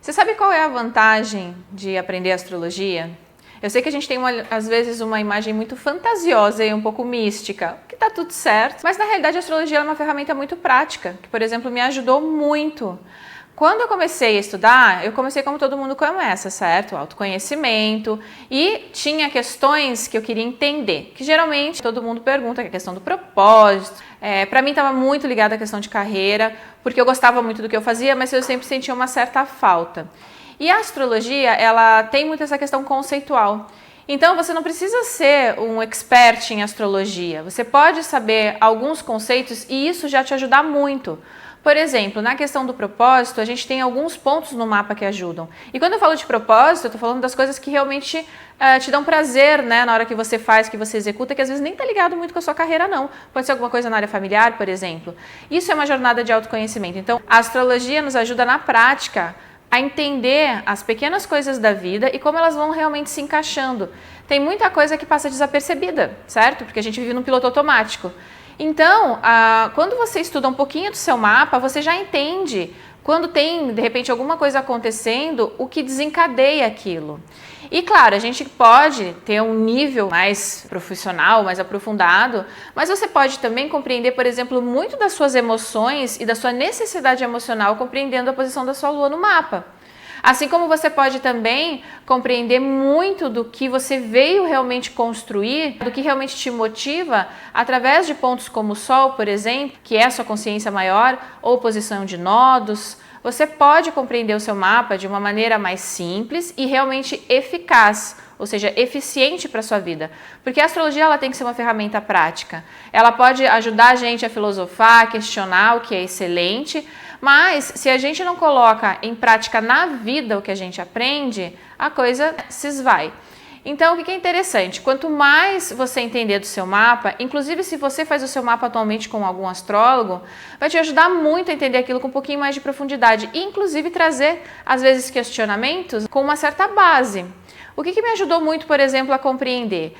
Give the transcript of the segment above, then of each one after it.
Você sabe qual é a vantagem de aprender astrologia? Eu sei que a gente tem, às vezes, uma imagem muito fantasiosa e um pouco mística, que tá tudo certo, mas na realidade a astrologia é uma ferramenta muito prática, que, por exemplo, me ajudou muito. Quando eu comecei a estudar, eu comecei como todo mundo começa, certo? Autoconhecimento, e tinha questões que eu queria entender, que geralmente todo mundo pergunta, que é a questão do propósito. Para mim estava muito ligada à questão de carreira, porque eu gostava muito do que eu fazia, mas eu sempre sentia uma certa falta. E a astrologia, ela tem muito essa questão conceitual. Então, você não precisa ser um expert em astrologia. Você pode saber alguns conceitos e isso já te ajudar muito. Por exemplo, na questão do propósito, a gente tem alguns pontos no mapa que ajudam. E quando eu falo de propósito, eu estou falando das coisas que realmente te dão prazer, né, na hora que você faz, que você executa, que às vezes nem está ligado muito com a sua carreira, não. Pode ser alguma coisa na área familiar, por exemplo. Isso é uma jornada de autoconhecimento. Então, a astrologia nos ajuda na prática a entender as pequenas coisas da vida e como elas vão realmente se encaixando. Tem muita coisa que passa desapercebida, certo? Porque a gente vive num piloto automático. Então, quando você estuda um pouquinho do seu mapa, você já entende quando tem, de repente, alguma coisa acontecendo, o que desencadeia aquilo. E claro, a gente pode ter um nível mais profissional, mais aprofundado, mas você pode também compreender, por exemplo, muito das suas emoções e da sua necessidade emocional compreendendo a posição da sua lua no mapa. Assim como você pode também compreender muito do que você veio realmente construir, do que realmente te motiva, através de pontos como o Sol, por exemplo, que é a sua consciência maior, ou posição de nodos. Você pode compreender o seu mapa de uma maneira mais simples e realmente eficaz, ou seja, eficiente para a sua vida. Porque a astrologia ela tem que ser uma ferramenta prática. Ela pode ajudar a gente a filosofar, a questionar, o que é excelente, mas se a gente não coloca em prática na vida o que a gente aprende, a coisa se esvai. Então, o que é interessante? Quanto mais você entender do seu mapa, inclusive se você faz o seu mapa atualmente com algum astrólogo, vai te ajudar muito a entender aquilo com um pouquinho mais de profundidade e, inclusive, trazer, às vezes, questionamentos com uma certa base. O que me ajudou muito, por exemplo, a compreender?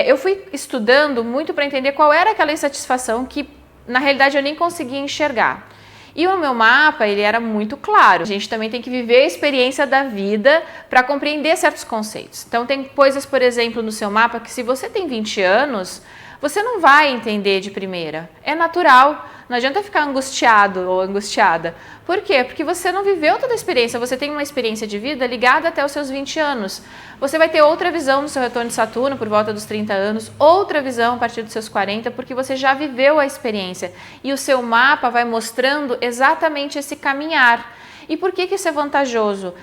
Eu fui estudando muito para entender qual era aquela insatisfação que, na realidade, eu nem conseguia enxergar. E o meu mapa, ele era muito claro. A gente também tem que viver a experiência da vida para compreender certos conceitos. Então, tem coisas, por exemplo, no seu mapa que se você tem 20 anos, você não vai entender de primeira. É natural. Não adianta ficar angustiado ou angustiada. Por quê? Porque você não viveu toda a experiência. Você tem uma experiência de vida ligada até os seus 20 anos. Você vai ter outra visão no seu retorno de Saturno por volta dos 30 anos, outra visão a partir dos seus 40, porque você já viveu a experiência. E o seu mapa vai mostrando exatamente esse caminhar. E por que isso é vantajoso?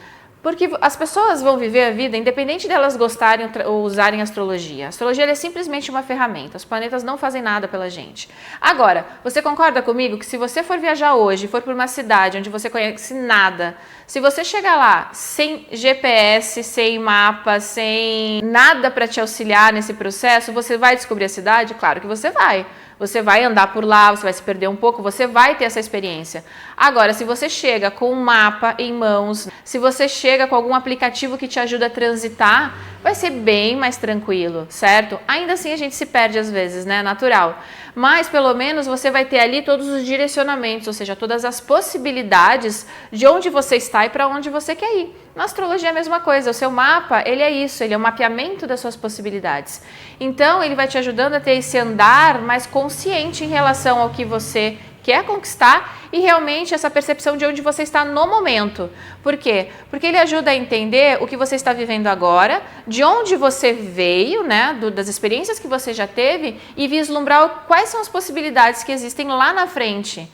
Porque as pessoas vão viver a vida independente delas gostarem ou usarem astrologia. A astrologia é simplesmente uma ferramenta. Os planetas não fazem nada pela gente. Agora, você concorda comigo que se você for viajar hoje, for por uma cidade onde você conhece nada, se você chegar lá sem GPS, sem mapa, sem nada para te auxiliar nesse processo, você vai descobrir a cidade? Claro que você vai. Você vai andar por lá, você vai se perder um pouco, você vai ter essa experiência. Agora, se você chega com um mapa em mãos, se você chega com algum aplicativo que te ajuda a transitar, vai ser bem mais tranquilo, certo? Ainda assim a gente se perde às vezes, né? Natural. Mas pelo menos você vai ter ali todos os direcionamentos, ou seja, todas as possibilidades de onde você está e para onde você quer ir. Na astrologia é a mesma coisa, o seu mapa, ele é isso, ele é um mapeamento das suas possibilidades. Então, ele vai te ajudando a ter esse andar mais consciente em relação ao que você quer conquistar e realmente essa percepção de onde você está no momento. Por quê? Porque ele ajuda a entender o que você está vivendo agora, de onde você veio, né, das experiências que você já teve e vislumbrar quais são as possibilidades que existem lá na frente.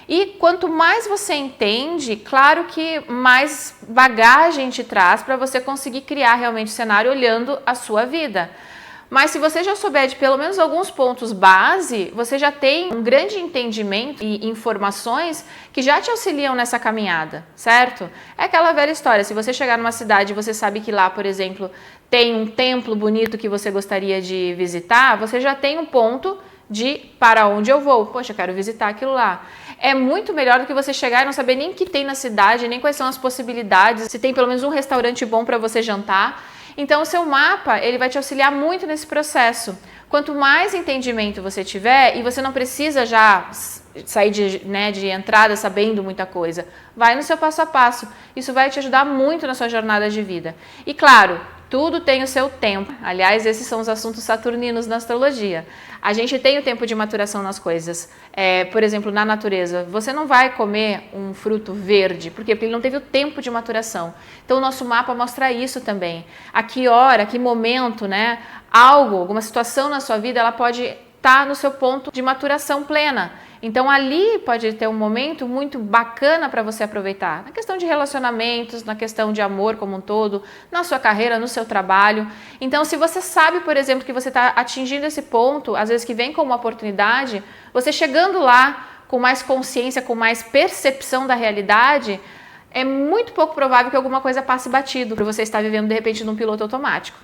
E quanto mais você entende, claro que mais bagagem te traz para você conseguir criar realmente o cenário olhando a sua vida. Mas se você já souber de pelo menos alguns pontos base, você já tem um grande entendimento e informações que já te auxiliam nessa caminhada, certo? É aquela velha história, se você chegar numa cidade e você sabe que lá, por exemplo, tem um templo bonito que você gostaria de visitar, você já tem um ponto de para onde eu vou. Poxa, eu quero visitar aquilo lá. É muito melhor do que você chegar e não saber nem o que tem na cidade, nem quais são as possibilidades, se tem pelo menos um restaurante bom para você jantar. Então, o seu mapa, ele vai te auxiliar muito nesse processo. Quanto mais entendimento você tiver, e você não precisa já sair de entrada sabendo muita coisa. Vai no seu passo a passo. Isso vai te ajudar muito na sua jornada de vida. E claro, tudo tem o seu tempo. Aliás, esses são os assuntos saturninos na astrologia. A gente tem o tempo de maturação nas coisas. Por exemplo, na natureza, você não vai comer um fruto verde. Por quê? Porque ele não teve o tempo de maturação. Então, o nosso mapa mostra isso também. A que hora, a que momento, né? Alguma situação na sua vida, ela pode estar no seu ponto de maturação plena. Então ali pode ter um momento muito bacana para você aproveitar, na questão de relacionamentos, na questão de amor como um todo, na sua carreira, no seu trabalho. Então se você sabe, por exemplo, que você está atingindo esse ponto, às vezes que vem como uma oportunidade, você chegando lá com mais consciência, com mais percepção da realidade, é muito pouco provável que alguma coisa passe batido, por você estar vivendo de repente num piloto automático.